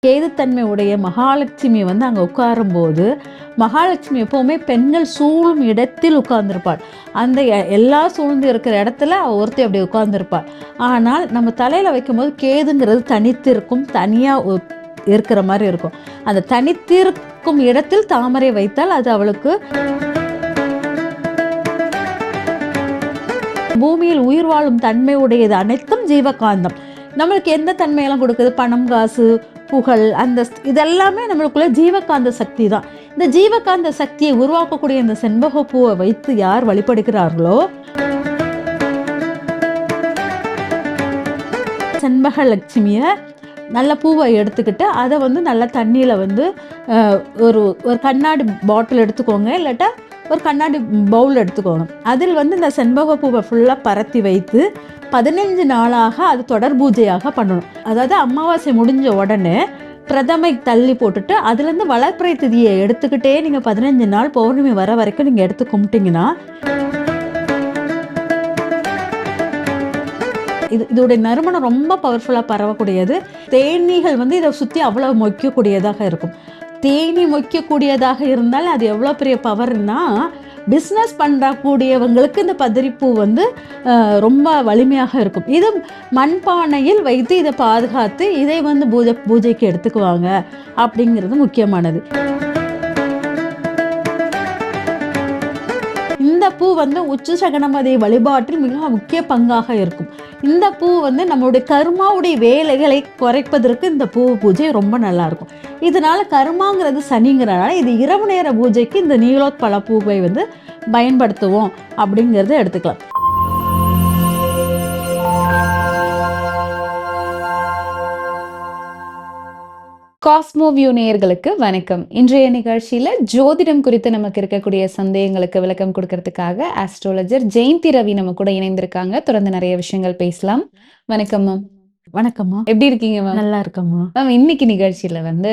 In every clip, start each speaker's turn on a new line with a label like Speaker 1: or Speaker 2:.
Speaker 1: கேதுத்தன்மை உடைய மகாலட்சுமி வந்து அங்கே உட்காரும்போது, மகாலட்சுமி எப்போவுமே பெண்கள் சூழும் இடத்தில் உட்கார்ந்திருப்பாள். அந்த எல்லா சூழ்ந்து இருக்கிற இடத்துல அவ ஒருத்தி அப்படி உட்கார்ந்திருப்பாள். ஆனால் நம்ம தலையில வைக்கும்போது கேதுங்கிறது தனித்து இருக்கும். தனியா இருக்கிற மாரி இருக்கும். அந்த தனித்திருக்கும் இடத்தில் தாமரை வைத்தால் அது அவளுக்கு பூமியில் உயிர் வாழும் தன்மை உடையது அனைத்தும் ஜீவகாந்தம். நம்மளுக்கு எந்த தன்மையெல்லாம் கொடுக்குது? பணம், காசு, புகழ், அந்த இதெல்லாமே நம்மளுக்குள்ள ஜீவகாந்த சக்தி தான். இந்த ஜீவகாந்த சக்தியை உருவாக்கக்கூடிய இந்த செண்பக பூவை வைத்து யார் வழிபடுகிறார்களோ, செண்பக லட்சுமியை நல்ல பூவை எடுத்துக்கிட்டு அதை வந்து நல்ல தண்ணியில் வந்து ஒரு ஒரு கண்ணாடி பாட்டில் எடுத்துக்கோங்க, இல்லாட்டா ஒரு கண்ணாடி பவுல் எடுத்துக்கோங்க. அதில் வந்து இந்த செண்பக பூவை ஃபுல்லாக பரத்தி வைத்து 15 நாளாக அது தொடர் பூஜையாக பண்ணணும். அதாவது அமாவாசை முடிஞ்ச உடனே பிரதமை தள்ளி போட்டுட்டு அதுலேருந்து வளர்ப்பிறை திதியை எடுத்துக்கிட்டே நீங்கள் 15 நாள் பௌர்ணமி வர வரைக்கும் நீங்கள் எடுத்து கும்பிட்டீங்கன்னா இதோடைய நறுமணம் ரொம்ப பவர்ஃபுல்லாக பரவக்கூடியது. தேனீகள் வந்து இதை சுற்றி அவ்வளோ மொய்க்கக்கூடியதாக இருக்கும். தேனி மொய்க்கக்கூடியதாக இருந்தால் அது எவ்வளோ பெரிய பவர்னா, பிஸ்னஸ் பண்ணக்கூடியவங்களுக்கு இந்த பத்திரிப்பூ வந்து ரொம்ப வலிமையாக இருக்கும். இது மண்பானையில் வைத்து இதை பாதுகாத்து இதை வந்து பூஜைக்கு எடுத்துக்குவாங்க அப்படிங்கிறது முக்கியமானது. இந்த பூ வந்து உச்ச சகனமதி வழிபாட்டில் மிக முக்கிய பங்காக இருக்கும். இந்த பூ வந்து நம்மளுடைய கர்மாவுடைய வேலைகளை குறைப்பதற்கு இந்த பூ பூஜை ரொம்ப நல்லா இருக்கும். இதனால கர்மாங்கிறது சனிங்கிறனால இது இரவு நேர பூஜைக்கு இந்த நீலோத்பல பூவை வந்து பயன்படுத்துவோம் அப்படிங்கிறத எடுத்துக்கலாம்.
Speaker 2: காஸ்மோ வியூ நேயர்களுக்கு வணக்கம். இன்றைய நிகழ்ச்சியில ஜோதிடம் குறித்து நமக்கு இருக்கக்கூடிய சந்தேகங்களுக்கு விளக்கம் கொடுக்கறதுக்காக ஆஸ்ட்ராலஜர் ஜெயந்தி ரவி நம்ம கூட இணைந்திருக்காங்க. தொடர்ந்து நிறைய விஷயங்கள் பேசலாம். வணக்கம் மேம்.
Speaker 1: வணக்கம்மா.
Speaker 2: எப்படி இருக்கீங்க மேம்?
Speaker 1: நல்லா இருக்கம்மா.
Speaker 2: மேம், இன்னைக்கு நிகழ்ச்சியில வந்து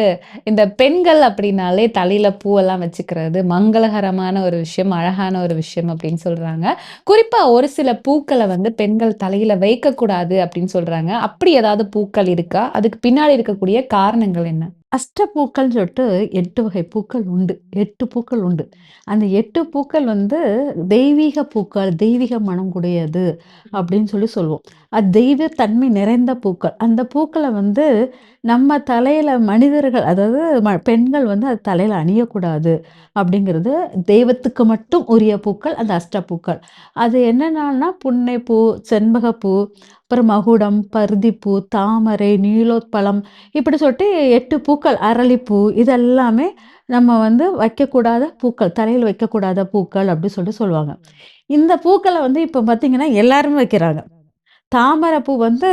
Speaker 2: இந்த பெண்கள் அப்படின்னாலே தலையில பூவெல்லாம் வச்சுக்கிறது மங்களகரமான ஒரு விஷயம், அழகான ஒரு விஷயம் அப்படின்னு சொல்றாங்க. குறிப்பா ஒரு சில பூக்களை வந்து பெண்கள் தலையில வைக்க கூடாது அப்படின்னு சொல்றாங்க. அப்படி ஏதாவது பூக்கள் இருக்கா? அதுக்கு பின்னாடி இருக்கக்கூடிய காரணங்கள் என்ன?
Speaker 1: அஷ்டப்பூக்கள் சொல்லிட்டு 8 வகை பூக்கள் உண்டு. 8 பூக்கள் உண்டு. அந்த 8 பூக்கள் வந்து தெய்வீக பூக்கள், தெய்வீக மனம் கூடியது அப்படின்னு சொல்லுவோம். அது தெய்வ தன்மை நிறைந்த பூக்கள். அந்த பூக்களை வந்து நம்ம தலையில மனிதர்கள், அதாவது பெண்கள் வந்து அது தலையில அணியக்கூடாது அப்படிங்கிறது தெய்வத்துக்கு மட்டும் உரிய பூக்கள் அந்த அஷ்டப்பூக்கள். அது என்னென்னா புன்னைப்பூ, செண்பகப்பூ, அப்புறம் மகுடம், பருத்திப்பூ, தாமரை, நீலோத்பலம், இப்படி சொல்லிட்டு 8 பூக்கள், அரளிப்பூ, இதெல்லாமே நம்ம வந்து வைக்கக்கூடாத பூக்கள், தலையில் வைக்கக்கூடாத பூக்கள் அப்படி சொல்லுவாங்க. இந்த பூக்களை வந்து இப்போ பார்த்தீங்கன்னா எல்லாருமே வைக்கிறாங்க. தாமரை பூ வந்து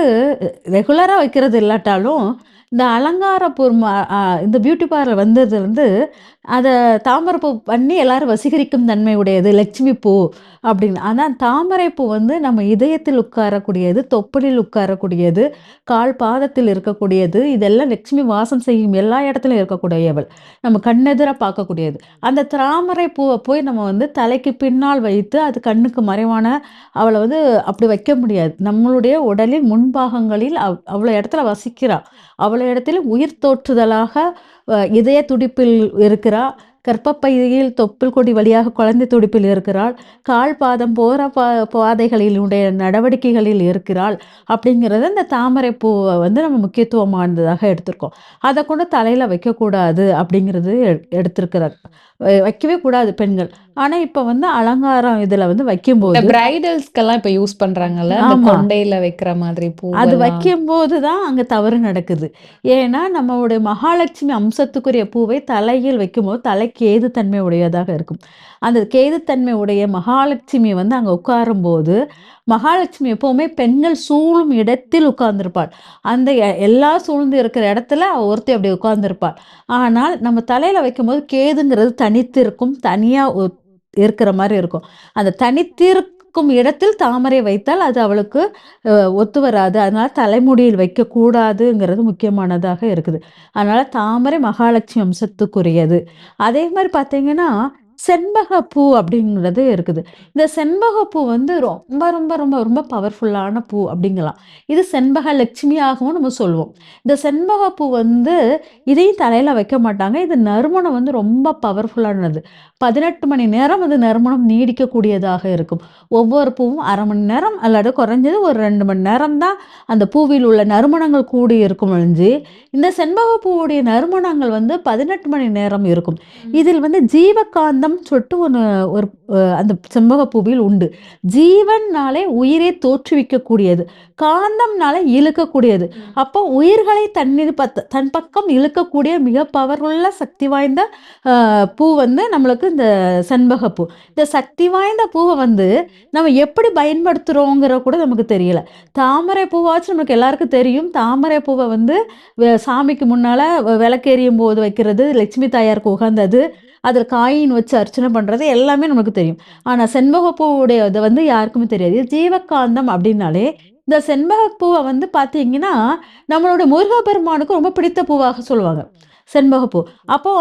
Speaker 1: ரெகுலராக வைக்கிறது இல்லாட்டாலும் இந்த அலங்காரப்பூ இந்த பியூட்டி பார்லர் வந்ததுலேருந்து அதை தாமரைப்பூ பண்ணி எல்லாரும் வசீகரிக்கும் தன்மை உடையது லட்சுமி பூ அப்படின்னு. ஆனால் தாமரைப்பூ வந்து நம்ம இதயத்தில் உட்காரக்கூடியது, தொப்புளில் உட்காரக்கூடியது, கால் பாதத்தில் இருக்கக்கூடியது, இதெல்லாம் லட்சுமி வாசம் செய்யும் எல்லா இடத்துலையும் இருக்கக்கூடியவள், நம்ம கண்ணெதிராக பார்க்கக்கூடியது. அந்த தாமரை பூவை போய் நம்ம வந்து தலைக்கு பின்னால் வைத்து அது கண்ணுக்கு மறைவான அவளை வந்து அப்படி வைக்க முடியாது. நம்மளுடைய உடலில் முன்பாகங்களில் அவ்வளோ இடத்துல வசிக்கிறாள். அவ்வளோ இடத்துல உயிர் தோற்றுதலாக இதய துடிப்பில் இருக்கிறாள். கர்ப்பப்பையில் தொப்புள் கொடி வழியாக குழந்தை துடிப்பில் இருக்கிறாள். கால் பாதம் போகிற பாதைகளினுடைய நடவடிக்கைகளில் இருக்கிறாள். அப்படிங்கிறத இந்த தாமரை பூவை வந்து நம்ம முக்கியத்துவமானதாக எடுத்திருக்கோம். அதை கொண்டு தலையில் வைக்கக்கூடாது அப்படிங்கிறது எடுத்திருக்கிறார். வைக்கவே கூடாது பெண்கள். ஆனால் இப்போ வந்து அலங்காரம் இதில் வந்து வைக்கும்போது
Speaker 2: பிரைடல்ஸ்க்கெல்லாம் இப்போ யூஸ் பண்ணுறாங்கல்ல, கொண்டையில் வைக்கிற மாதிரி பூ,
Speaker 1: அது வைக்கும்போது தான் அங்கே தவறு நடக்குது. ஏன்னா நம்மளுடைய மகாலட்சுமி அம்சத்துக்குரிய பூவை தலையில் வைக்கும்போது தலை கேதுத்தன்மை உடையதாக இருக்கும். அந்த கேதுத்தன்மை உடைய மகாலட்சுமி வந்து அங்கே உட்காரும்போது மகாலட்சுமி எப்போவுமே பெண்கள் சூழும் இடத்தில் உட்கார்ந்திருப்பாள். அந்த எல்லா சூழ்ந்து இருக்கிற இடத்துல ஒருத்தி அப்படி உட்கார்ந்திருப்பாள். ஆனால் நம்ம தலையில் வைக்கும்போது கேதுங்கிறது தனித்து இருக்கும், தனியாக இருக்கிற மாதிரி இருக்கும். அந்த தனித்திருக்கும் இடத்தில் தாமரை வைத்தால் அது அவளுக்கு ஒத்து வராது. அதனால தலைமுடியில் வைக்கக்கூடாதுங்கிறது முக்கியமானதாக இருக்குது. அதனால தாமரை மகாலட்சுமி அம்சத்துக்குரியது. அதே மாதிரி பார்த்தீங்கன்னா செண்பகப்பூ அப்படிங்கிறது இருக்குது. இந்த செண்பகப்பூ வந்து ரொம்ப, ரொம்ப, ரொம்ப, ரொம்ப பவர்ஃபுல்லான பூ அப்படிங்கலாம். இது செண்பக லட்சுமியாகவும் நம்ம சொல்லுவோம். இந்த செண்பகப்பூ வந்து இதையும் தலையில வைக்க மாட்டாங்க. இது நறுமணம் வந்து ரொம்ப பவர்ஃபுல்லானது. 18 மணி நேரம் அது நறுமணம் நீடிக்கக்கூடியதாக இருக்கும். ஒவ்வொரு பூவும் 1/2 மணி நேரம் அல்லது குறைஞ்சது ஒரு 2 மணி நேரம் தான் அந்த பூவில் உள்ள நறுமணங்கள் கூடி இருக்கும் ஒழிஞ்சு, இந்த செண்பகப்பூவுடைய நறுமணங்கள் வந்து 18 மணி நேரம் இருக்கும். இதில் வந்து ஜீவகாந்தம் சொல்லிட்டு ஒண்ணு ஒரு அந்த செண்பகப்பூவில் உண்டு. ஜீவன்னாலே உயிரை தோற்றுவிக்கக்கூடியது. காந்தம்னாலே இழுக்கக்கூடியது. அப்போ உயிர்களை தன் பக்கம் இழுக்கக்கூடிய மிக பவர்ஃபுல்ல சக்தி வாய்ந்த பூ வந்து நம்மளுக்கு இந்த செண்பகப்பூ. இந்த சக்தி வாய்ந்த பூவ வந்து நம்ம எப்படி பயன்படுத்துறோங்கிற கூட நமக்கு தெரியல. தாமரை பூவாச்சும் நமக்கு எல்லாருக்கும் தெரியும். தாமரை பூவ வந்து சாமிக்கு முன்னால விளக்கெரியும்போது வைக்கிறது, லட்சுமி தாயாருக்கு உகந்தது. அதில காயின் வச்சு அர்ச்சனை பண்றது எல்லாமே நமக்கு தெரியும். ஆனா செண்பகப்பூவுடைய இது வந்து யாருக்குமே தெரியாது. இது ஜீவகாந்தம் அப்படின்னாலே, இந்த செண்பகப்பூவ வந்து பார்த்தீங்கன்னா, நம்மளோட முருகப்பெருமானுக்கு ரொம்ப பிடித்த பூவாக சொல்லுவாங்க. செண்பகப்பூ. அப்போ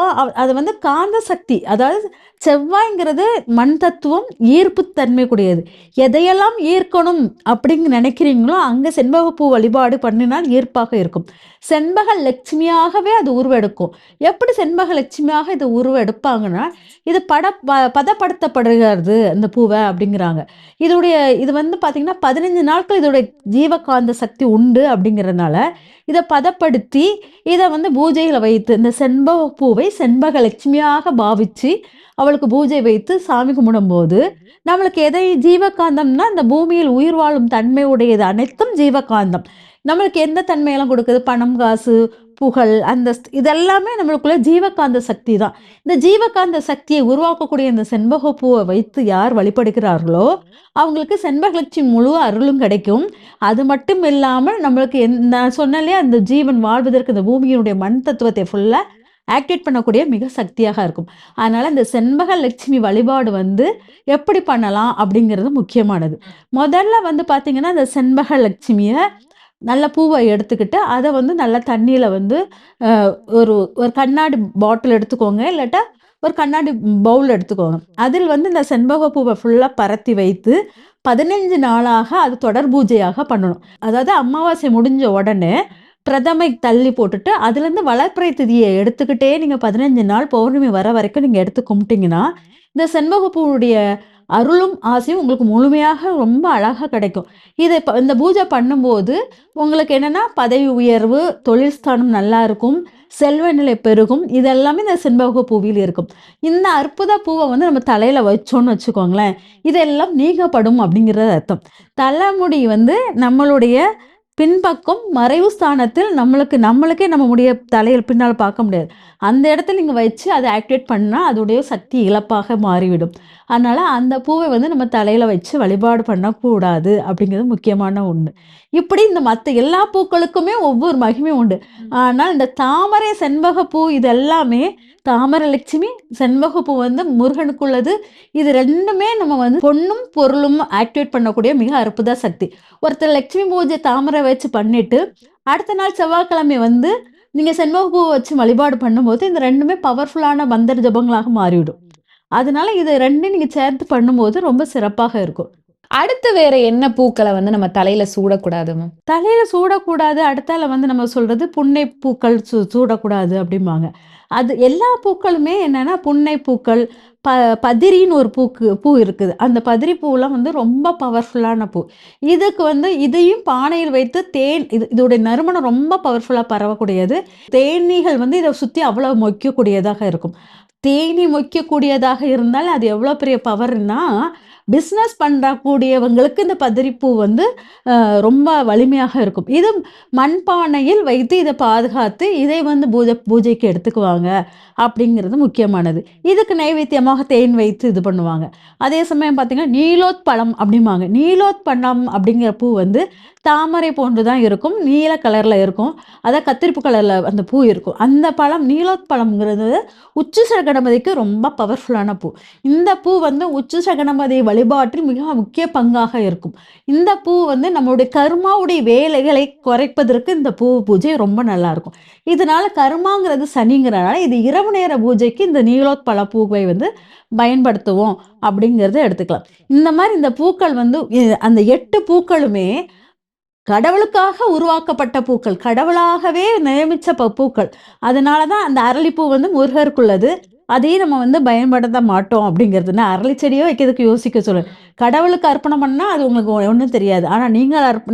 Speaker 1: அது வந்து காந்த சக்தி. அதாவது செவ்வாய்ங்கிறது மண் தத்துவம், ஈர்ப்புத் தன்மை கூடியது. எதையெல்லாம் ஈர்க்கணும் அப்படின்னு நினைக்கிறீங்களோ, அங்க செண்பகப்பூ வழிபாடு பண்ணினால் ஈர்ப்பாக இருக்கும். செண்பக லட்சுமியாகவே அது உருவெடுக்கும். எப்படி செண்பக லட்சுமியாக இது உருவெடுப்பாங்கன்னா, இது பதப்படுத்தப்படுகிறது இந்த பூவ அப்படிங்கிறாங்க. இது வந்து பார்த்தீங்கன்னா, 15 நாட்கள் இதோடைய ஜீவகாந்த சக்தி உண்டு அப்படிங்கிறதுனால, இத பதப்படுத்தி, இத வந்து பூஜையில வைத்து இந்த செண்பக பூவை செண்பக லட்சுமியாக பாவிச்சு, அவளுக்கு பூஜை வைத்து சாமி கும்பிடும்போது, நம்மளுக்கு எதை ஜீவகாந்தம்னா, இந்த பூமியில் உயிர் வாழும் தன்மை உடையது அனைத்தும் ஜீவகாந்தம். நம்மளுக்கு எந்த தன்மையெல்லாம் கொடுக்குது? பணம், காசு, புகழ், அந்தஸ்து இதெல்லாமே நம்மளுக்குள்ள ஜீவகாந்த சக்தி தான். இந்த ஜீவகாந்த சக்தியை உருவாக்கக்கூடிய இந்த செண்பக பூவ வைத்து யார் வழிபடுகிறார்களோ, அவங்களுக்கு செண்பகலட்சுமி முழு அருளும் கிடைக்கும். அது மட்டும் இல்லாமல் நம்மளுக்கு நான் சொன்னேன் இல்லையா, அந்த ஜீவன் வாழ்வதற்கு இந்த பூமியினுடைய மண் தத்துவத்தை ஃபுல்லா ஆக்டிவேட் பண்ணக்கூடிய மிக சக்தியாக இருக்கும். அதனால இந்த செண்பக லட்சுமி வழிபாடு வந்து எப்படி பண்ணலாம் அப்படிங்கிறது முக்கியமானது. முதல்ல வந்து பார்த்தீங்கன்னா, இந்த செண்பக லட்சுமிய நல்ல பூவ எடுத்துக்கிட்டு, அத வந்து நல்லா தண்ணீல வந்து அ ஒரு ஒரு கண்ணாடி பாட்டில் எடுத்துக்கோங்க. இல்லாட்டா ஒரு கண்ணாடி பவுல் எடுத்துக்கோங்க. அதில் வந்து இந்த செண்பக பூவ ஃபுல்லா பரத்தி வைத்து 15 நாளாக அது தொடர் பூஜையாக பண்ணணும். அதாவது அமாவாசை முடிஞ்ச உடனே பிரதமை தள்ளி போட்டுட்டு, அதுலேருந்து வளர்பிறை திதிய எடுத்துக்கிட்டே நீங்க 15 நாள் பௌர்ணமி வர வரைக்கும் நீங்க எடுத்து கும்பிட்டீங்கன்னா, இந்த செண்பக பூவுடைய அருளும், ஆசையும் உங்களுக்கு முழுமையாக ரொம்ப அழகா கிடைக்கும். இந்த பூஜை பண்ணும்போது உங்களுக்கு என்னன்னா, பதவி உயர்வு, தொழில் ஸ்தானம் நல்லா இருக்கும், செல்வ நிலை பெருகும். இது எல்லாமே இந்த செண்பக பூவில் இருக்கும். இந்த அற்புத பூவ வந்து நம்ம தலையில வச்சோம்னு வச்சுக்கோங்களேன், இதெல்லாம் நீக்கப்படும் அப்படிங்கிறது அர்த்தம். தலைமுடி வந்து நம்மளுடைய பின்பக்கம் மறைவு ஸ்தானத்தில் நம்மளுக்கே நம்ம முடிய தலையில் பின்னால பார்க்க முடியாது. அந்த இடத்துல நீங்க வச்சு அத ஆக்டிவேட் பண்ணா, அதோடைய சக்தி இழப்பாக மாறிவிடும். அதனால அந்த பூவை வந்து நம்ம தலையில வச்சு வழிபாடு பண்ணக்கூடாது அப்படிங்கிறது முக்கியமான ஒண்ணு. இப்படி இந்த மத்த எல்லா பூக்களுக்குமே ஒவ்வொரு மகிமை உண்டு. ஆனால் இந்த தாமரை, செண்பகப்பூ இது எல்லாமே தாமரை லட்சுமி, செண்பகப்பூ வந்து முருகனுக்குள்ளது. இது 2மே நம்ம வந்து பொன்னும், பொருளும் ஆக்டிவேட் பண்ணக்கூடிய மிக அற்புத சக்தி. ஒருத்தர் லட்சுமி பூஜை தாமரை வச்சு பண்ணிட்டு, அடுத்த நாள் செவ்வாய்க்கிழமை வந்து நீங்க செண்பகப்பூ வச்சு வழிபாடு பண்ணும்போது, இந்த 2மே பவர்ஃபுல்லான மந்திர ஜபங்களாக மாறிவிடும். அதனால இது 2யும் நீங்க சேர்த்து பண்ணும்போது ரொம்ப சிறப்பாக இருக்கும்.
Speaker 2: அடுத்து வேற என்ன பூக்கள வந்து நம்ம தலையில சூடக்கூடாது மேம்?
Speaker 1: தலையில சூடக்கூடாது. அடுத்தால வந்து நம்ம சொல்றது புன்னை பூக்கள் சூடக்கூடாது அப்படிம்பாங்க. அது எல்லா பூக்களுமே என்னன்னா, புன்னை பூக்கள், ப பதிரின்னு ஒரு பூ இருக்குது. அந்த பதிரி பூலாம் வந்து ரொம்ப பவர்ஃபுல்லான பூ. இதுக்கு வந்து இதையும் பானையில் வைத்து இதோடைய நறுமணம் ரொம்ப பவர்ஃபுல்லா பரவக்கூடியது. தேனீகள் வந்து இத சுத்தி அவ்வளவு மொய்க்கக்கூடியதாக இருக்கும். தேனீ மொய்க்கக்கூடியதாக இருந்தால் அது எவ்வளோ பெரிய பவர்னா, பிசினஸ் பண்ணக்கூடியவங்களுக்கு இந்த பதிரிப்பூ வந்து ரொம்ப வலிமையாக இருக்கும். இது மண்பானையில் வைத்து இத பாதுகாத்து, இதை வந்து பூஜைக்கு எடுத்துக்குவாங்க அப்படிங்கிறது முக்கியமானது. இதுக்கு நைவேத்தியமாக தேன் வைத்து இது பண்ணுவாங்க. அதே சமயம் பார்த்தீங்கன்னா, நீலோத்பலம் அப்படிம்பாங்க. நீலோத்பலம் அப்படிங்கிற பூ வந்து தாமரை போன்று தான் இருக்கும். நீல கலர்ல இருக்கும். அதான் கத்திரிப்பு கலர்ல அந்த பூ இருக்கும். அந்த பழம் நீலோத்பலம்ங்கிறது உச்சிஷ்ட கணபதிக்கு ரொம்ப பவர்ஃபுல்லான பூ. இந்த பூ வந்து உச்சிஷ்ட கணபதி வழிபாட்டில் மிக முக்கிய பங்காக இருக்கும். இந்த பூ வந்து நம்மளுடைய கர்மாவுடைய வேலைகளை குறைப்பதற்கு இந்த பூ பூஜை ரொம்ப நல்லாயிருக்கும். இதனால கர்மாங்கிறது சனிங்கிறனால இது இரவு நேர பூஜைக்கு இந்த நீலோத்பல பூவை வந்து பயன்படுத்துவோம் அப்படிங்கிறத எடுத்துக்கலாம். இந்த மாரி இந்த பூக்கள் வந்து அந்த 8 பூக்களுமே கடவுளுக்காக உருவாக்கப்பட்ட பூக்கள். கடவுளாகவே நியமிச்ச பூக்கள். அதனால தான் அந்த அரளிப்பூ வந்து முருகருக்குள்ளது. அதையும் நம்ம வந்து பயன்படுத்த மாட்டோம் அப்படிங்கிறது. நான் அரளி செடியே வைக்கிறதுக்கு யோசிக்க சொல்லுவேன். கடவுளுக்கு அர்ப்பணம் பண்ணா அது உங்களுக்கு ஒண்ணும் தெரியாது. ஆனா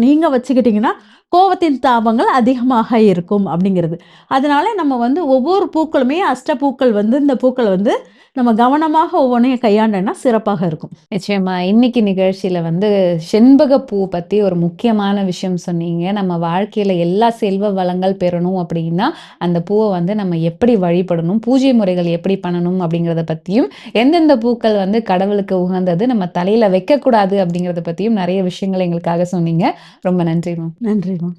Speaker 1: நீங்க வச்சுக்கிட்டீங்கன்னா, கோவத்தின் தாபங்கள் அதிகமாக இருக்கும் அப்படிங்கிறது. அதனால நம்ம வந்து ஒவ்வொரு பூக்களுமே பூக்கள் வந்து இந்த பூக்கள வந்து நம்ம கவனமாக ஒவ்வொன்னையும் கையாண்டோம்னா சிறப்பாக இருக்கும்.
Speaker 2: நிச்சயமா. இன்னைக்கு நிகழ்ச்சியில வந்து செண்பகப்பூ பத்தி ஒரு முக்கியமான விஷயம் சொன்னீங்க. நம்ம வாழ்க்கையில எல்லா செல்வ வளங்கள் பெறணும் அப்படின்னா, அந்த பூவ வந்து நம்ம எப்படி வழிபடணும், பூஜை முறைகள் எப்படி பண்ணணும் அப்படிங்கிறத பத்தியும், எந்தெந்த பூக்கள் வந்து கடவுளுக்கு உகந்தது, நம்ம தலையில வைக்கக்கூடாது அப்படிங்கிறத பத்தியும் நெறைய விஷயங்கள எங்களுக்காக சொன்னீங்க. ரொம்ப நன்றிம்மா.
Speaker 1: நன்றிம்மா.